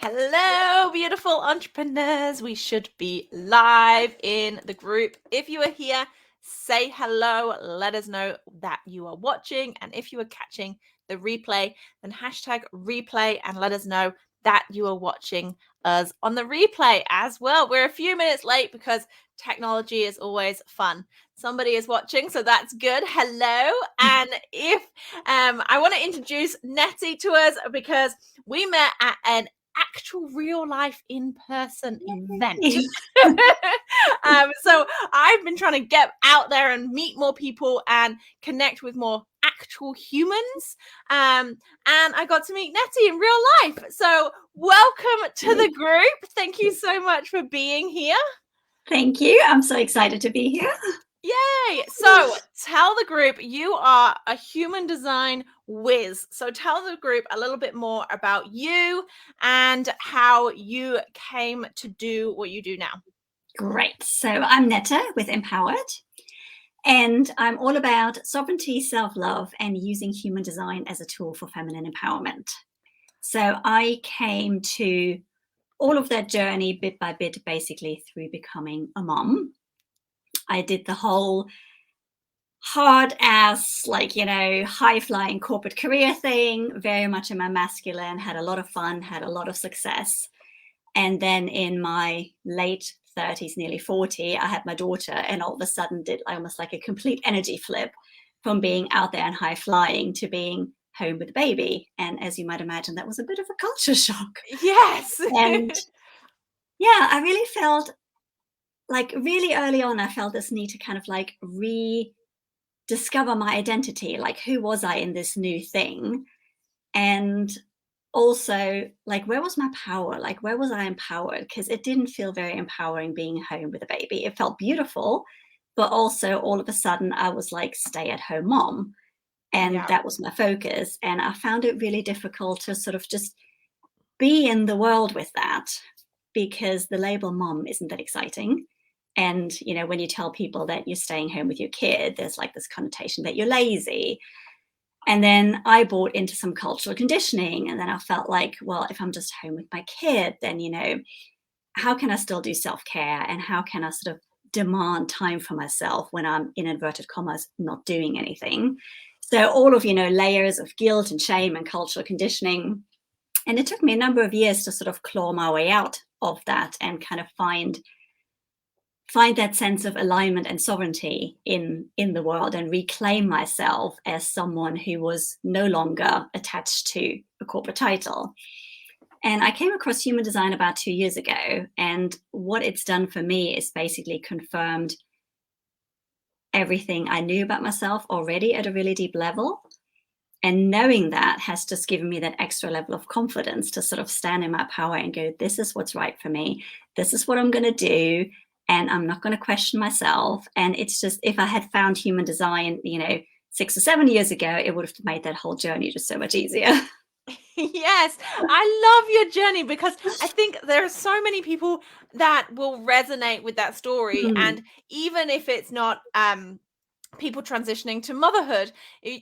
Hello, beautiful entrepreneurs. We should be live in the group. If you are here, say hello. Let us know that you are watching. And if you are catching the replay, then hashtag replay and let us know that you are watching us on the replay as well. We're a few minutes late because technology is always fun. Somebody is watching, so that's good. Hello. And if I want to introduce Nettie to us because we met at an actual real life in-person event. So I've been trying to get out there and meet more people and connect with more actual humans. And I got to meet Nettie in real life. So welcome to the group. Thank you so much for being here. Thank you. I'm so excited to be here. Yay! So tell the group you are a human design whiz. So tell the group a little bit more about you and how you came to do what you do now. Great. So I'm Neta with Empowered, and I'm all about sovereignty, self-love, and using human design as a tool for feminine empowerment. So I came to all of that journey bit by bit, basically through becoming a mom. I did the whole hard ass, high flying corporate career thing, very much in my masculine, had a lot of fun, had a lot of success. And then in my late 30s, nearly 40, I had my daughter, and all of a sudden did almost like a complete energy flip from being out there and high flying to being home with the baby. And as you might imagine, that was a bit of a culture shock. Yes. And yeah, I really felt like really early on, I felt this need to kind of like rediscover my identity. Like, who was I in this new thing? And also, like, where was my power? Like, where was I empowered? Because it didn't feel very empowering being home with a baby. It felt beautiful, but also all of a sudden I was like stay-at-home mom, and that was my focus. And I found it really difficult to sort of just be in the world with that, because the label mom isn't that exciting. And when you tell people that you're staying home with your kid, there's like this connotation that you're lazy. And then I bought into some cultural conditioning, and then I felt like, well, if I'm just home with my kid, then, how can I still do self-care, and how can I sort of demand time for myself when I'm, in inverted commas, not doing anything? So all of, layers of guilt and shame and cultural conditioning. And it took me a number of years to sort of claw my way out of that and kind of find that sense of alignment and sovereignty in the world, and reclaim myself as someone who was no longer attached to a corporate title. And I came across human design about 2 years ago, and what it's done for me is basically confirmed everything I knew about myself already at a really deep level. And knowing that has just given me that extra level of confidence to sort of stand in my power and go, this is what's right for me. This is what I'm going to do. And I'm not going to question myself. And it's just, if I had found human design, 6 or 7 years ago, it would have made that whole journey just so much easier. Yes, I love your journey, because I think there are so many people that will resonate with that story. And even if it's not people transitioning to motherhood,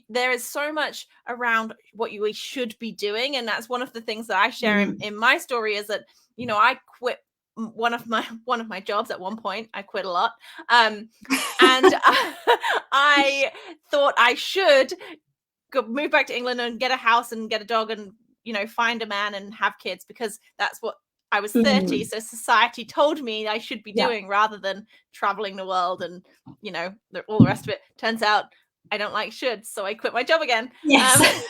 there is so much around what we should be doing. And that's one of the things that I share in my story, is that, I quit one of my jobs at one point. I quit a lot. And I thought I should move back to England and get a house and get a dog and, find a man and have kids, because that's what I was 30. So society told me I should be doing, rather than traveling the world and, all the rest of it. Turns out I don't like shoulds, so I quit my job again. Yes.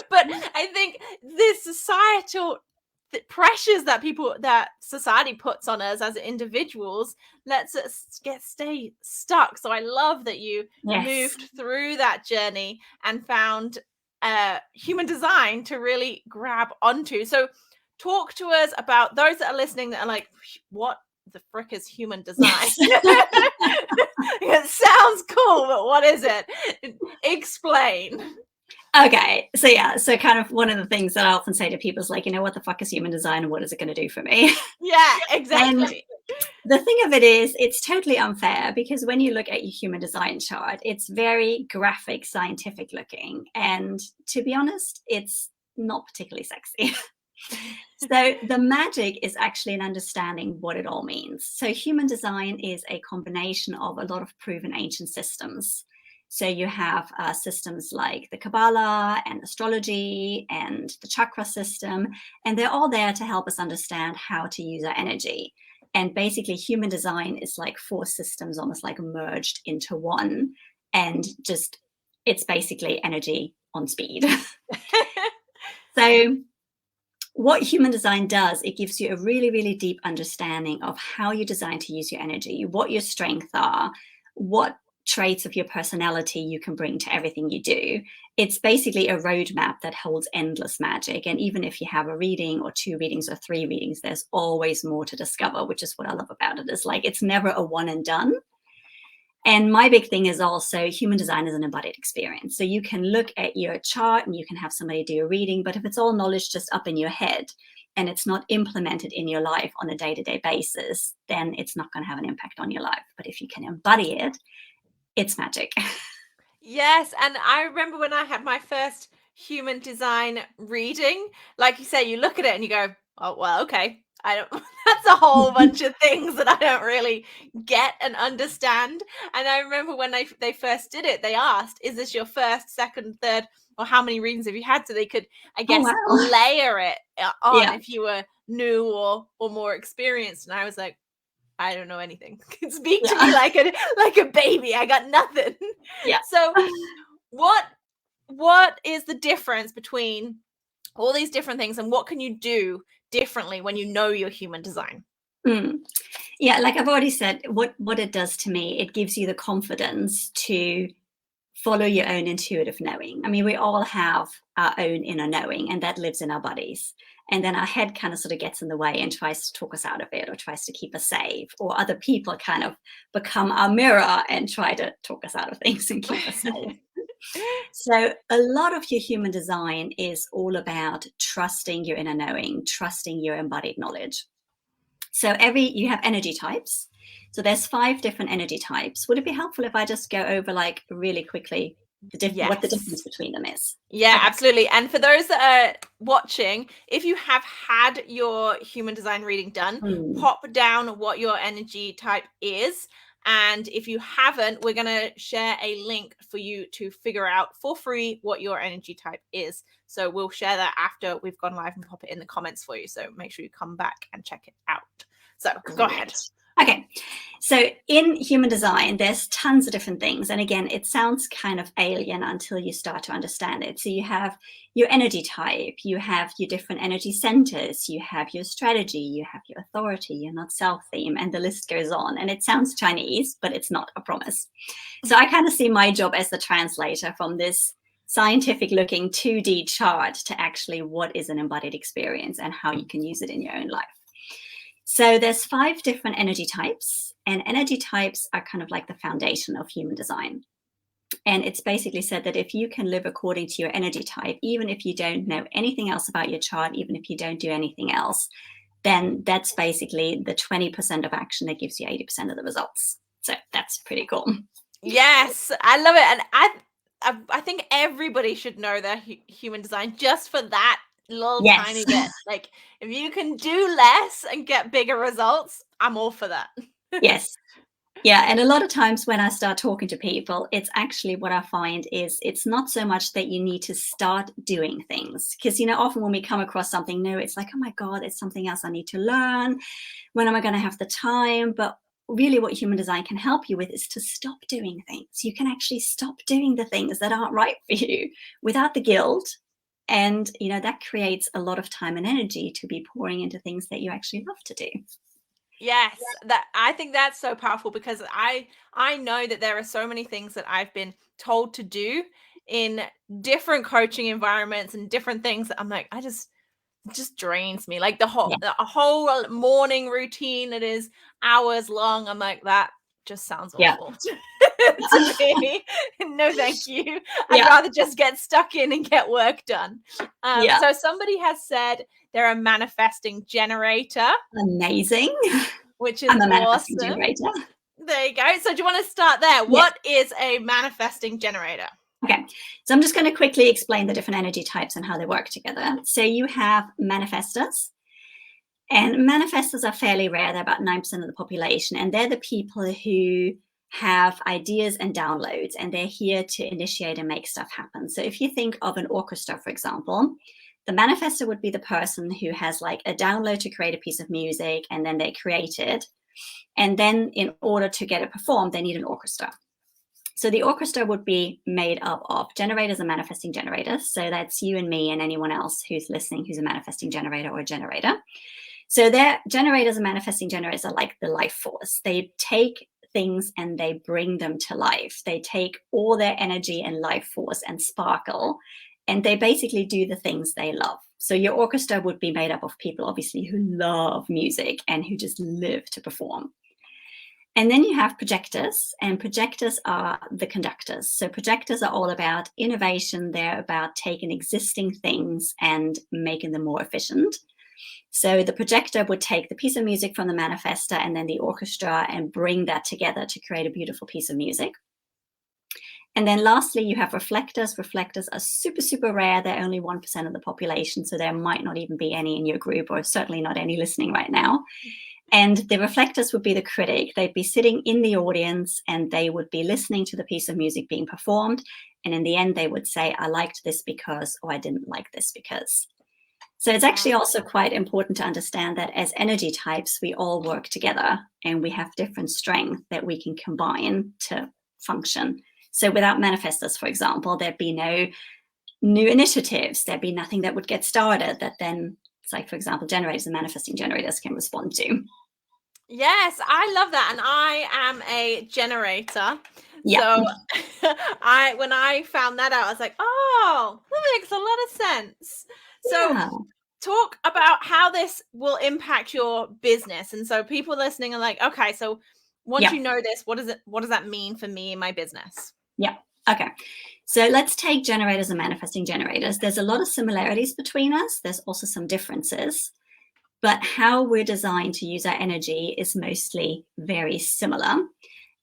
But I think this societal pressures that society puts on us as individuals lets us stay stuck. So I love that you moved through that journey and found human design to really grab onto. So talk to us about those that are listening that are like, what the frick is human design? It sounds cool, but what is it? Explain. Okay, so kind of one of the things that I often say to people is like, what the fuck is human design, and what is it going to do for me? Yeah, exactly. And the thing of it is, it's totally unfair, because when you look at your human design chart, it's very graphic, scientific looking, and to be honest, it's not particularly sexy. So the magic is actually in understanding what it all means. So human design is a combination of a lot of proven ancient systems. So you have systems like the Kabbalah and astrology and the chakra system, and they're all there to help us understand how to use our energy. And basically, human design is like 4 systems almost like merged into one. And just, it's basically energy on speed. So what human design does, it gives you a really, really deep understanding of how you're designed to use your energy, what your strengths are, what traits of your personality you can bring to everything you do. It's basically a roadmap that holds endless magic. And even if you have a reading or 2 readings or 3 readings, there's always more to discover, which is what I love about it. Is like, it's never a one and done. And my big thing is also human design is an embodied experience. So you can look at your chart and you can have somebody do a reading, but if it's all knowledge just up in your head and it's not implemented in your life on a day-to-day basis, then it's not going to have an impact on your life. But if you can embody it, it's magic. Yes, and I remember when I had my first human design reading, like you say, you look at it and you go, oh, well, okay. I don't, that's a whole bunch of things that I don't really get and understand. And I remember when they first did it, they asked, is this your first, second, third, or how many readings have you had? So they could, I guess, wow. layer it on Yeah. if you were new or more experienced. And I was like, I don't know anything. Speak to me like a baby. I got nothing. Yeah. So what is the difference between all these different things, and what can you do differently when you know your human design? Yeah, like I've already said, what it does to me, it gives you the confidence to follow your own intuitive knowing. I mean, we all have our own inner knowing, and that lives in our bodies. And then our head kind of sort of gets in the way and tries to talk us out of it, or tries to keep us safe, or other people kind of become our mirror and try to talk us out of things and keep us safe. So a lot of your human design is all about trusting your inner knowing, trusting your embodied knowledge. So you have energy types. So there's 5 different energy types. Would it be helpful if I just go over like really quickly what the difference between them is? Yeah, Okay. absolutely. And for those that are watching, if you have had your human design reading done, pop down what your energy type is. And if you haven't, we're going to share a link for you to figure out for free what your energy type is. So we'll share that after we've gone live and pop it in the comments for you. So make sure you come back and check it out. So go ahead. Okay, so in human design, there's tons of different things. And again, it sounds kind of alien until you start to understand it. So you have your energy type, you have your different energy centers, you have your strategy, you have your authority, your not self theme, and the list goes on. And it sounds Chinese, but it's not, I promise. So I kind of see my job as the translator from this scientific looking 2D chart to actually what is an embodied experience and how you can use it in your own life. So there's 5 different energy types, and energy types are kind of like the foundation of human design. And it's basically said that if you can live according to your energy type, even if you don't know anything else about your chart, even if you don't do anything else, then that's basically the 20% of action that gives you 80% of the results. So that's pretty cool. Yes, I love it. And I think everybody should know their human design just for that little tiny bit. Like, if you can do less and get bigger results, I'm all for that. Yes. Yeah, and a lot of times when I start talking to people, it's actually what I find is it's not so much that you need to start doing things, because, often when we come across something new, it's like, oh my God, it's something else I need to learn. When am I going to have the time? But really what human design can help you with is to stop doing things. You can actually stop doing the things that aren't right for you without the guilt. And, that creates a lot of time and energy to be pouring into things that you actually love to do. Yes, I think that's so powerful, because I know that there are so many things that I've been told to do in different coaching environments and different things that I'm like, it just drains me. Like a whole morning routine that is hours long. I'm like, that just sounds awful to me. No, thank you. I'd rather just get stuck in and get work done. So somebody has said they're a manifesting generator. Amazing. Which is I'm a manifesting awesome. generator. There you go. So do you want to start there? What is a manifesting generator? Okay, so I'm just going to quickly explain the different energy types and how they work together. So you have manifestors, and manifestors are fairly rare. They're about 9% of the population, and they're the people who have ideas and downloads, and they're here to initiate and make stuff happen. So if you think of an orchestra, for example, the manifestor would be the person who has like a download to create a piece of music, and then they create it. And then in order to get it performed, they need an orchestra. So the orchestra would be made up of generators and manifesting generators. So that's you and me and anyone else who's listening who's a manifesting generator or a generator. So their generators and manifesting generators are like the life force. They take things and they bring them to life. They take all their energy and life force and sparkle, and they basically do the things they love. So your orchestra would be made up of people, obviously, who love music and who just live to perform. And then you have projectors, and projectors are the conductors. So projectors are all about innovation. They're about taking existing things and making them more efficient. So the projector would take the piece of music from the manifestor and then the orchestra and bring that together to create a beautiful piece of music. And then lastly, you have reflectors. Reflectors are super, super rare. They're only 1% of the population. So there might not even be any in your group, or certainly not any listening right now. And the reflectors would be the critic. They'd be sitting in the audience and they would be listening to the piece of music being performed. And in the end, they would say, I liked this because, or I didn't like this because. So it's actually also quite important to understand that as energy types, we all work together and we have different strengths that we can combine to function. So without manifestors, for example, there'd be no new initiatives. There'd be nothing that would get started that then, it's like, for example, generators and manifesting generators can respond to. Yes, I love that. And I am a generator. Yeah. So when I found that out, I was like, oh, that makes a lot of sense. So Yeah. talk about how this will impact your business. And so people listening are like, okay, so once you know this, what does that mean for me and my business? Yeah. Okay. So let's take generators and manifesting generators. There's a lot of similarities between us. There's also some differences, but how we're designed to use our energy is mostly very similar.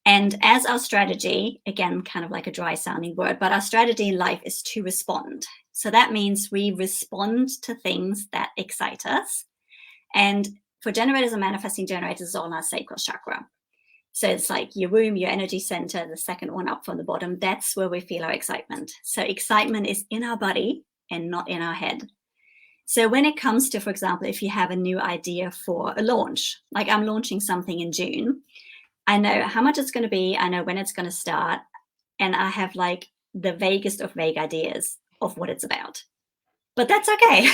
And as our strategy, again, kind of like a dry sounding word, but our strategy in life is to respond. So that means we respond to things that excite us. And for generators and manifesting generators, it's all in our sacral chakra. So it's like your womb, your energy center, the second one up from the bottom. That's where we feel our excitement. So excitement is in our body and not in our head. So when it comes to, for example, if you have a new idea for a launch, like I'm launching something in June, I know how much it's going to be. I know when it's going to start. And I have like the vaguest of vague ideas of what it's about. But that's okay.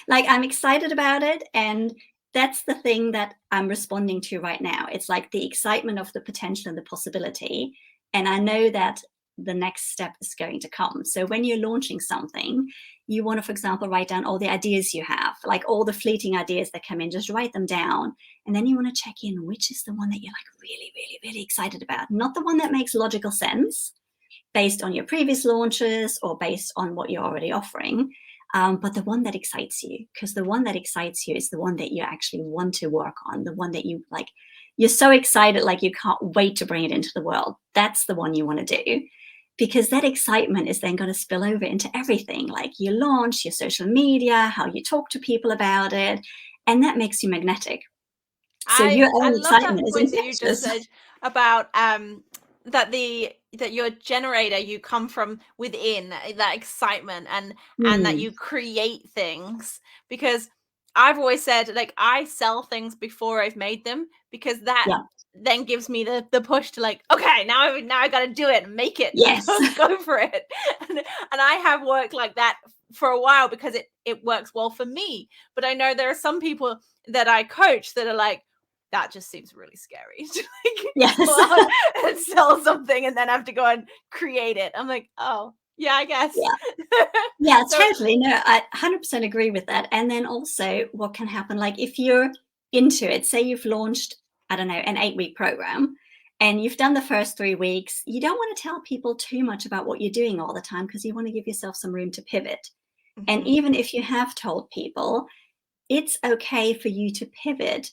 Like I'm excited about it. And that's the thing that I'm responding to right now. It's like the excitement of the potential and the possibility. And I know that the next step is going to come. So when you're launching something, you want to, for example, write down all the ideas you have, like all the fleeting ideas that come in, just write them down. And then you want to check in which is the one that you're like really, really, really excited about. Not the one that makes logical sense based on your previous launches or based on what you're already offering. But the one that excites you, because the one that excites you is the one that you actually want to work on, the one that you like, you're so excited, like you can't wait to bring it into the world. That's the one you want to do, because that excitement is then going to spill over into everything, like your launch, your social media, how you talk to people about it, and that makes you magnetic. So your I own love that excitement is point that you just infectious. said about that your generator, you come from within, that excitement, and that you create things. Because I've always said, like, I sell things before I've made them, because that Yeah. then gives me the push to like, okay, now I got to do it and make it and Yes. go for it. And I have worked like that for a while because it works well for me. But I know there are some people that I coach that are like, that just seems really scary to like Yes. go out and sell something and then have to go and create it. I'm like, oh, yeah, I guess. Yeah, So, totally. No, I 100% agree with that. And then also what can happen, like if you're into it, say you've launched, I don't know, an 8-week program and you've done the first 3 weeks, you don't want to tell people too much about what you're doing all the time because you want to give yourself some room to pivot. And even if you have told people, it's okay for you to pivot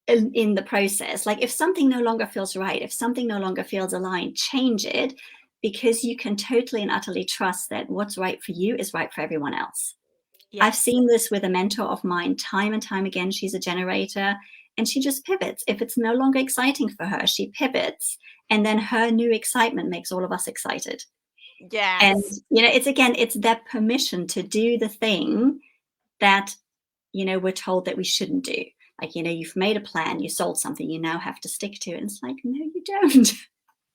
in the process. Like if something no longer feels right, if something no longer feels aligned, change it. because you can totally and utterly trust that what's right for you is right for everyone else. Yes. I've seen this with a mentor of mine time and time again. She's a generator, and she just pivots. If it's no longer exciting for her, she pivots, and then her new excitement makes all of us excited. Yes. And, it's that permission to do the thing that, we're told that we shouldn't do. Like, you've made a plan, you sold something, you now have to stick to it. And it's like, no, you don't.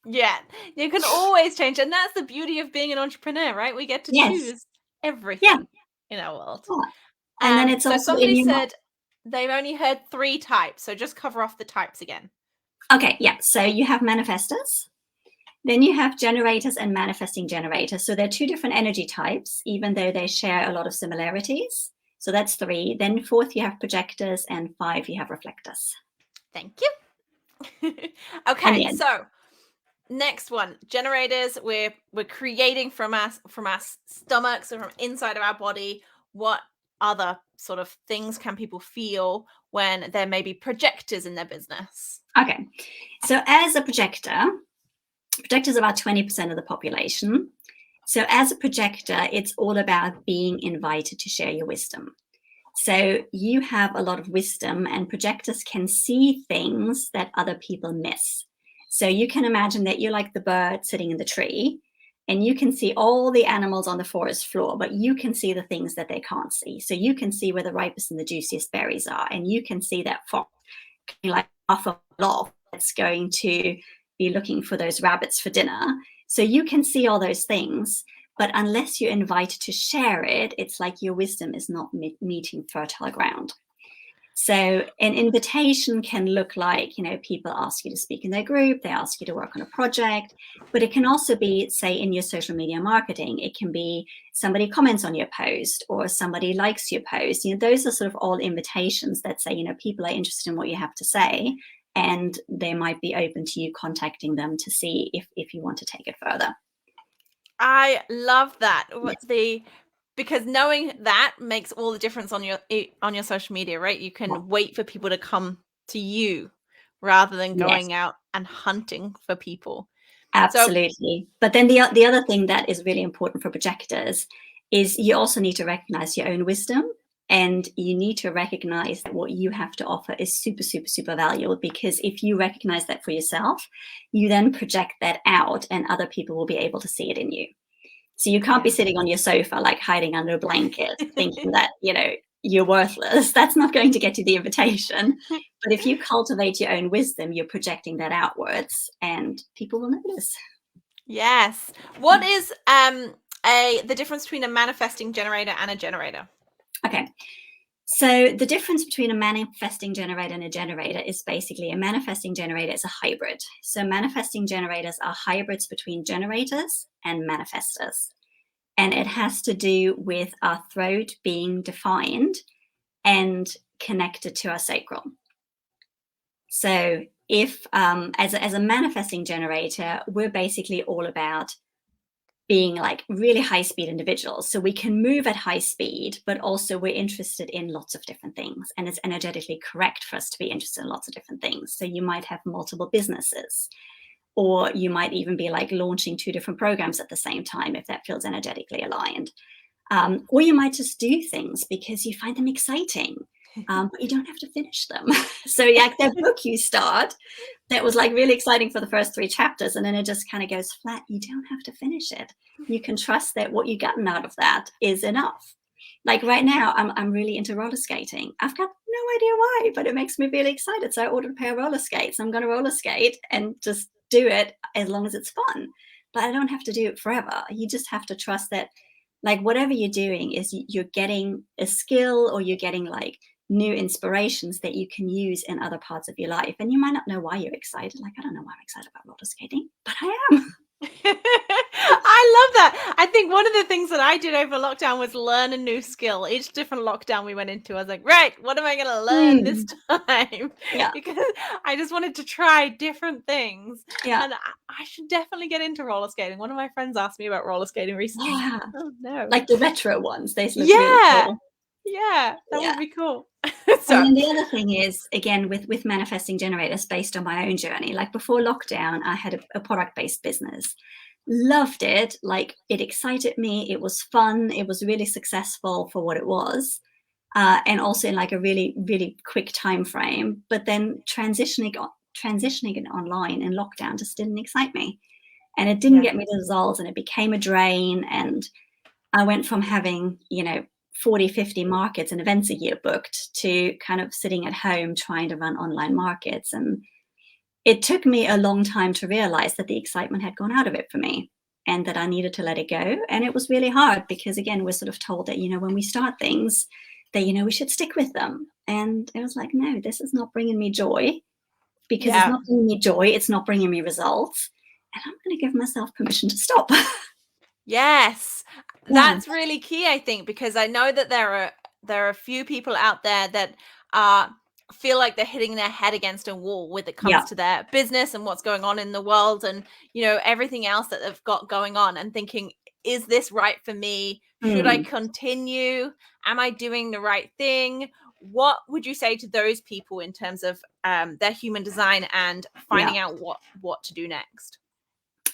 Yeah, you can always change. And that's the beauty of being an entrepreneur, right? We get to Yes. choose Yeah. everything in our world. Yeah. And then it's so also somebody in your said they've only heard 3 types. So just cover off the types again. Okay, yeah. So you have manifestors. Then you have generators and manifesting generators. So they're 2 different energy types, even though they share a lot of similarities. So that's 3. Then 4th, you have projectors, and 5, you have reflectors. Thank you. Okay, so next one, generators. We're creating from our stomachs or from inside of our body. What other sort of things can people feel when there may be projectors in their business? Okay, so as a projectors are about 20% of the population. So as a projector, it's all about being invited to share your wisdom. So you have a lot of wisdom, and projectors can see things that other people miss. So you can imagine that you're like the bird sitting in the tree, and you can see all the animals on the forest floor, but you can see the things that they can't see. So you can see where the ripest and the juiciest berries are, and you can see that fox like off a loft that's going to be looking for those rabbits for dinner. So you can see all those things, but unless you're invited to share it, it's like your wisdom is not meeting fertile ground. So an invitation can look like, people ask you to speak in their group, they ask you to work on a project, but it can also be, say, in your social media marketing. It can be somebody comments on your post or somebody likes your post. Those are sort of all invitations that say, people are interested in what you have to say, and they might be open to you contacting them to see if you want to take it further. I love that. Yes. Because knowing that makes all the difference on your social media, right? You can wait for people to come to you rather than going out and hunting for people. Absolutely. But then the other thing that is really important for projectors is you also need to recognize your own wisdom, and you need to recognize that what you have to offer is super, super, super valuable, because if you recognize that for yourself, you then project that out and other people will be able to see it in you. So you can't be sitting on your sofa, like hiding under a blanket, thinking that, you're worthless. That's not going to get you the invitation. But if you cultivate your own wisdom, you're projecting that outwards and people will notice. Yes. What is the difference between a manifesting generator and a generator? Okay. So the difference between a manifesting generator and a generator is basically a manifesting generator is a hybrid. So manifesting generators are hybrids between generators and manifestors. And it has to do with our throat being defined and connected to our sacral. So if, as a manifesting generator, we're basically all about being like really high speed individuals. So we can move at high speed, but also we're interested in lots of different things. And it's energetically correct for us to be interested in lots of different things. So you might have multiple businesses, or you might even be like launching 2 different programs at the same time if that feels energetically aligned. Or you might just do things because you find them exciting, but you don't have to finish them. So like that book you start, that was like really exciting for the first 3 chapters, and then it just kind of goes flat. You don't have to finish it. You can trust that what you've gotten out of that is enough. Like right now, I'm really into roller skating. I've got no idea why, but it makes me really excited. So I ordered a pair of roller skates. I'm going to roller skate and just do it as long as it's fun. But I don't have to do it forever. You just have to trust that, like, whatever you're doing is you're getting a skill, or you're getting like new inspirations that you can use in other parts of your life. And you might not know why you're excited. Like, I don't know why I'm excited about roller skating, but I am. I love that. I think one of the things that I did over lockdown was learn a new skill. Each different lockdown we went into, I was like, right, what am I going to learn this time? Yeah. Because I just wanted to try different things. Yeah. And I should definitely get into roller skating. One of my friends asked me about roller skating recently. Yeah. Oh, no. Like the retro ones. They look really cool. Yeah, that would be cool. And then the other thing is, again, with manifesting generators, based on my own journey, like before lockdown, I had a product-based business. loved it. Like, it excited me. It was fun. It was really successful for what it was. And also in like a really, really quick time frame. But then transitioning it online in lockdown just didn't excite me. And it didn't Yeah. get me the results, and it became a drain. And I went from having, 40, 50 markets and events a year booked to kind of sitting at home trying to run online markets. And it took me a long time to realize that the excitement had gone out of it for me and that I needed to let it go. And it was really hard because, again, we're sort of told that, when we start things, that, we should stick with them. And it was like, no, this is not bringing me joy, because it's Yeah. not bringing me joy. It's not bringing me results. And I'm going to give myself permission to stop. Yes. Yeah. That's really key, I think, because I know that there are a few people out there that feel like they're hitting their head against a wall when it comes Yeah. to their business and what's going on in the world, and everything else that they've got going on, and thinking, is this right for me? Should I Mm, continue? Am I doing the right thing? What would you say to those people in terms of their human design and yeah. finding out what to do next?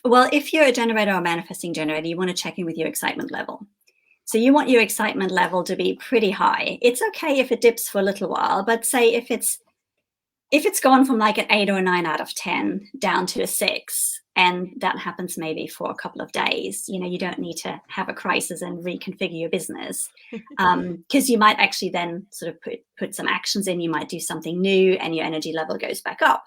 Well, if you're a generator or a manifesting generator, you want to check in with your excitement level. So you want your excitement level to be pretty high. It's okay if it dips for a little while, but say if it's gone from like an 8 or a 9 out of 10 down to a 6, and that happens maybe for a couple of days, you don't need to have a crisis and reconfigure your business, because you might actually then sort of put some actions in. You might do something new and your energy level goes back up.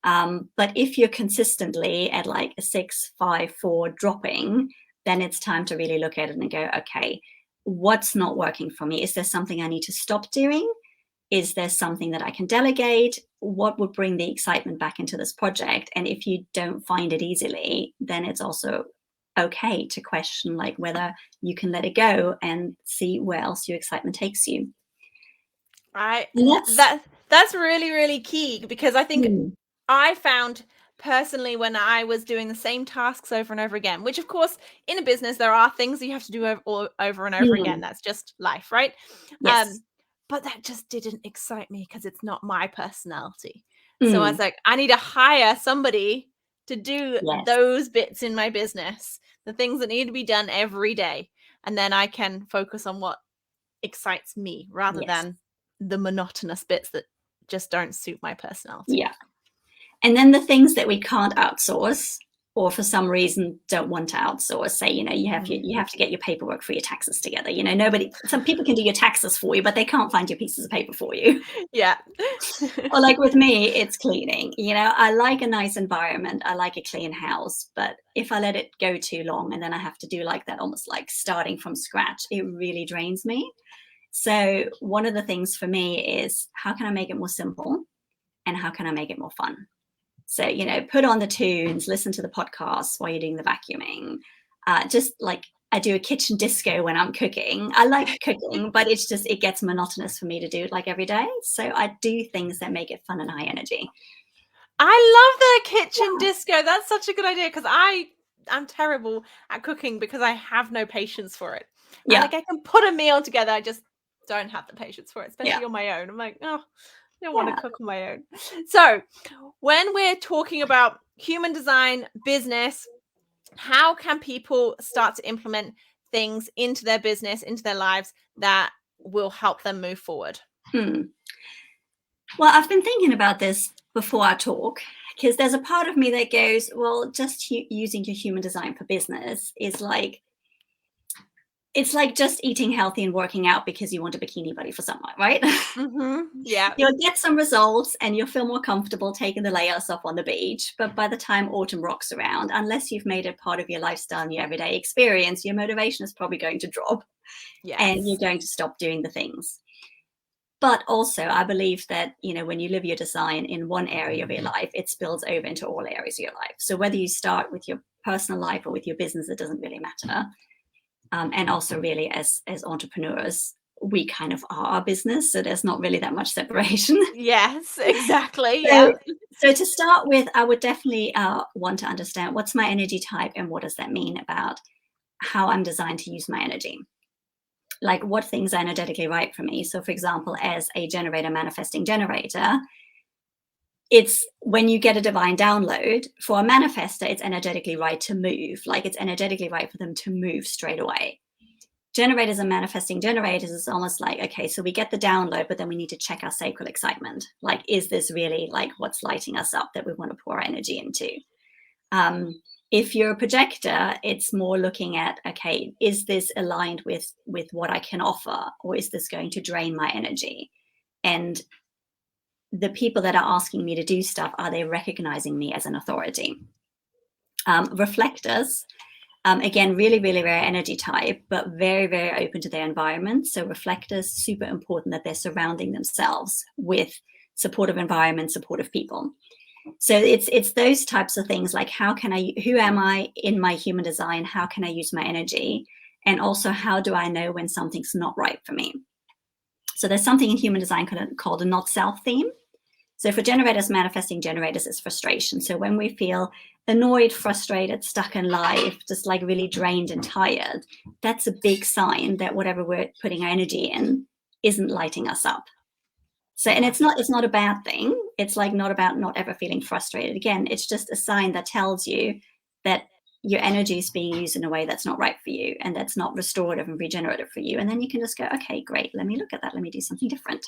But if you're consistently at like a 6, 5, 4 dropping, then it's time to really look at it and go, okay, what's not working for me? Is there something I need to stop doing? Is there something that I can delegate? What would bring the excitement back into this project? And if you don't find it easily, then it's also okay to question like whether you can let it go and see where else your excitement takes you. Right. And that's That's really, really key, because I think mm, I found personally, when I was doing the same tasks over and over again, which of course in a business there are things that you have to do over and over again. mm, That's just life, right? yes. But that just didn't excite me because it's not my personality. So I was Mm, like, I need to hire somebody to do yes. those bits in my business, the things that need to be done every day. And then I can focus on what excites me rather Yes. than the monotonous bits that just don't suit my personality. Yeah. And then the things that we can't outsource, or for some reason don't want to outsource, say, you have to get your paperwork for your taxes together. Some people can do your taxes for you, but they can't find your pieces of paper for you. Yeah. Or like with me, it's cleaning. I like a nice environment. I like a clean house. But if I let it go too long and then I have to do like that, almost like starting from scratch, it really drains me. So one of the things for me is, how can I make it more simple, and how can I make it more fun? So, put on the tunes, listen to the podcasts while you're doing the vacuuming. Just like I do a kitchen disco when I'm cooking. I like cooking, but it gets monotonous for me to do it like every day. So I do things that make it fun and high energy. I love the kitchen Yeah. disco. That's such a good idea, because I'm terrible at cooking because I have no patience for it. I Yeah. like I can put a meal together, I just don't have the patience for it, Yeah. especially on my own. I'm like, oh, I don't want to Yeah. cook on my own. So, when we're talking about human design business, how can people start to implement things into their business, into their lives, that will help them move forward? Hmm. Well, I've been thinking about this before I talk, because there's a part of me that goes, well, just using your human design for business is like, it's like just eating healthy and working out because you want a bikini body for summer, right? Yeah. You'll get some results and you'll feel more comfortable taking the layers off on the beach. But by the time autumn rocks around, unless you've made it part of your lifestyle and your everyday experience, your motivation is probably going to drop and you're Yes. going to stop doing the things. But also, I believe that, when you live your design in one area of your life, it spills over into all areas of your life. So whether you start with your personal life or with your business, it doesn't really matter. And also, really, as entrepreneurs, we kind of are our business, so there's not really that much separation. Yes, exactly. So, Yeah. so to start with, I would definitely want to understand what's my energy type and what does that mean about how I'm designed to use my energy. Like, what things are energetically right for me. So, for example, as a generator manifesting generator, it's when you get a divine download, for a manifester, it's energetically right to move. Like, it's energetically right for them to move straight away. Generators and manifesting generators is almost like, okay, so we get the download, but then we need to check our sacral excitement. Like, is this really like what's lighting us up that we want to pour our energy into? If you're a projector, it's more looking at, okay, is this aligned with what I can offer, or is this going to drain my energy? And the people that are asking me to do stuff, are they recognizing me as an authority? Reflectors, again, really, really rare energy type, but very, very open to their environment. So reflectors, super important that they're surrounding themselves with supportive environment, supportive people. So it's those types of things, like, who am I in my human design? How can I use my energy? And also, how do I know when something's not right for me? So there's something in human design called a not self theme. So for generators, manifesting generators is frustration. So when we feel annoyed, frustrated, stuck in life, just like really drained and tired, that's a big sign that whatever we're putting our energy in isn't lighting us up. So, and it's not a bad thing. It's like not about not ever feeling frustrated. Again, it's just a sign that tells you that your energy is being used in a way that's not right for you, and that's not restorative and regenerative for you. And then you can just go, okay, great, let me look at that. Let me do something different.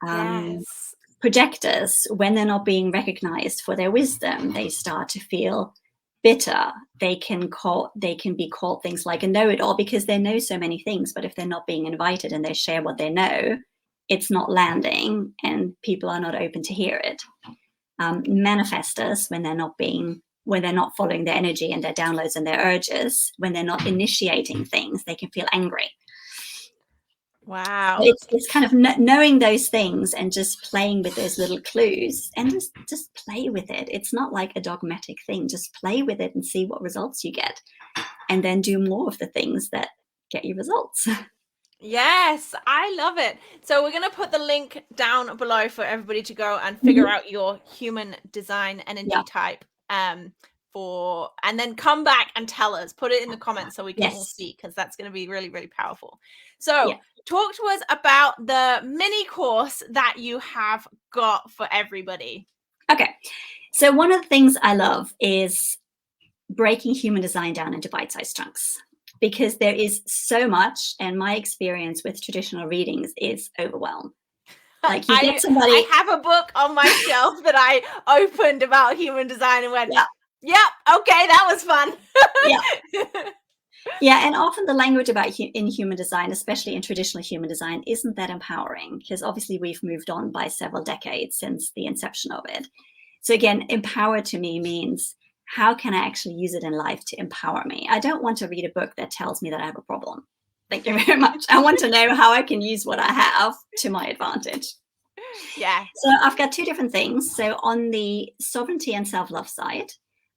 Yes. Projectors, when they're not being recognized for their wisdom, they start to feel bitter. They can be called things like a know-it-all, because they know so many things, but if they're not being invited and they share what they know, it's not landing and people are not open to hear it. Manifestors, when they're not following their energy and their downloads and their urges, when they're not initiating things, they can feel angry. Wow. It's kind of knowing those things and just playing with those little clues, and just play with it. It's not like a dogmatic thing. Just play with it and see what results you get, and then do more of the things that get you results. Yes, I love it. So we're going to put the link down below for everybody to go and figure out your human design energy type, and then come back and tell us. Put it in the comments so we can all see, because that's going to be really, really powerful. So talk to us about the mini course that you have got for everybody. Okay, so one of the things I love is breaking human design down into bite-sized chunks, because there is so much, and my experience with traditional readings is overwhelmed. Like, you get somebody. I have a book on my shelf that I opened about human design and went, yep, okay, that was fun. Yeah, and often the language about in human design, especially in traditional human design, isn't that empowering, because obviously we've moved on by several decades since the inception of it. So again, empower to me means, how can I actually use it in life to empower me? I don't want to read a book that tells me that I have a problem. Thank you very much. I want to know how I can use what I have to my advantage. Yeah. So I've got two different things. So on the sovereignty and self-love side,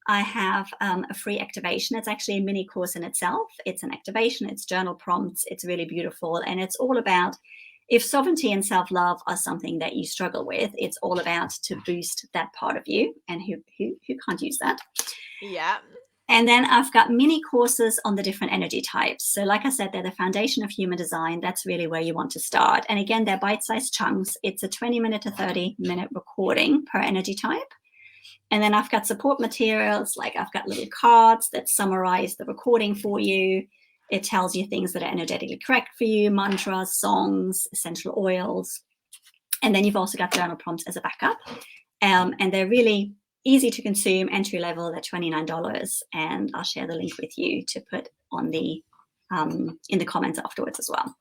I have a free activation. It's actually a mini course in itself. It's an activation, it's journal prompts, it's really beautiful. And it's all about, if sovereignty and self-love are something that you struggle with, it's all about to boost that part of you. And who can't use that? Yeah. And then I've got mini courses on the different energy types. So like I said, they're the foundation of human design. That's really where you want to start. And again, they're bite-sized chunks. It's a 20-minute to 30-minute recording per energy type. And then I've got support materials, like I've got little cards that summarize the recording for you. It tells you things that are energetically correct for you, mantras, songs, essential oils. And then you've also got journal prompts as a backup. And they're really easy to consume, entry level at $29. And I'll share the link with you to put on the in the comments afterwards as well.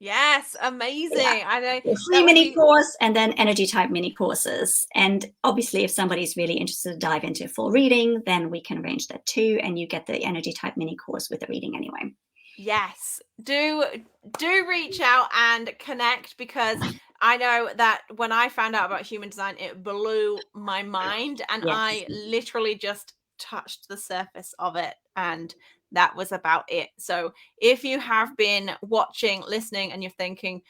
Yes, amazing. Yeah. I know. Free mini course, and then energy type mini courses. And obviously, if somebody's really interested to dive into full reading, then we can arrange that too. And you get the energy type mini course with the reading anyway. Yes, do reach out and connect, because I know that when I found out about human design, it blew my mind, and I literally just touched the surface of it, and that was about it. So if you have been watching, listening, and you're thinking,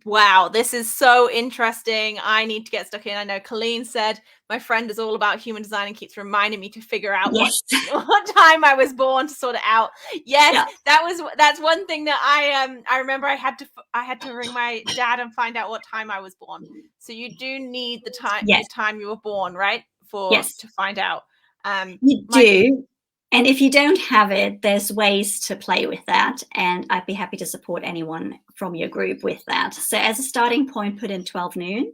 Wow, this is so interesting. I need to get stuck in. I know Colleen said my friend is all about human design and keeps reminding me to figure out Yes. what time I was born to sort it out. Yes, Yeah. that's one thing that I remember I had to ring my dad and find out what time I was born. So you do need the Yes. time you were born, right? Yes. To find out. You My do. And if you don't have it, there's ways to play with that. And I'd be happy to support anyone from your group with that. So as a starting point, put in 12 noon.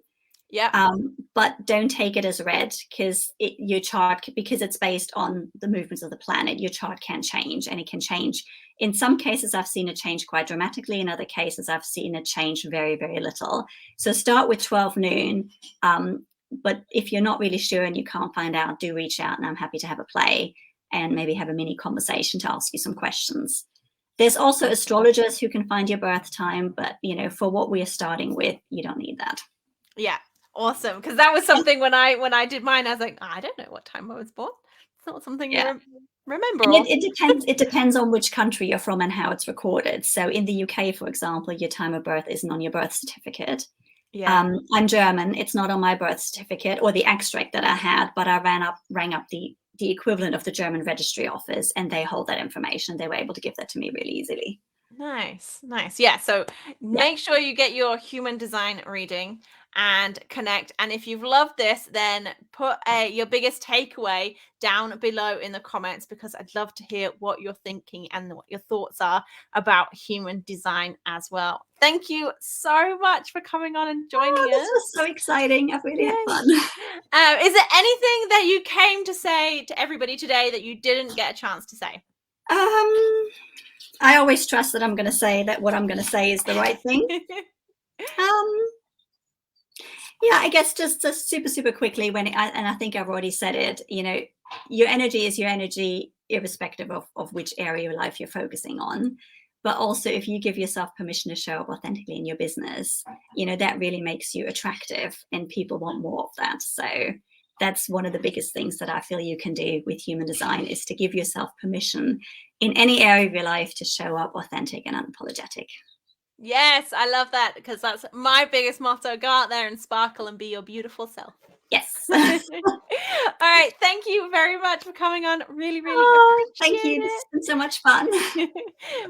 yeah. But don't take it as read because your chart, because it's based on the movements of the planet, your chart can change, and it can change. In some cases, I've seen it change quite dramatically. In other cases, I've seen it change very, very little. So start with 12 noon. But if you're not really sure and you can't find out, do reach out, and I'm happy to have a play and maybe have a mini conversation to ask you some questions. There's also astrologers who can find your birth time, but for what we are starting with, you don't need that. Yeah. Awesome. Because that was something when I did mine, I was like, I don't know what time I was born. It's not something you Yeah. remember. And it depends on which country you're from and how it's recorded. So in the UK, for example, your time of birth isn't on your birth certificate. Yeah. I'm German. It's not on my birth certificate or the extract that I had, but I rang up the equivalent of the German registry office, and they hold that information. They were able to give that to me really easily. Nice. Nice. Yeah. So Yeah. make sure you get your human design reading and connect. And if you've loved this, then put your biggest takeaway down below in the comments, because I'd love to hear what you're thinking and what your thoughts are about human design as well. Thank you so much for coming on and joining Oh, this us. was so exciting. I've really had Yay. fun. Is there anything that you came to say to everybody today that you didn't get a chance to say? I always trust that I'm going to say that what I'm going to say is the right thing. Yeah, I guess just super, super quickly, and I think I've already said it, your energy is your energy, irrespective of which area of life you're focusing on. But also, if you give yourself permission to show up authentically in your business, that really makes you attractive, and people want more of that. So that's one of the biggest things that I feel you can do with human design, is to give yourself permission in any area of your life to show up authentic and unapologetic. Yes, I love that, because that's my biggest motto. Go out there and sparkle and be your beautiful self. Yes. All right. Thank you very much for coming on. Really, really Oh, thank appreciate you. This has been so much fun. it.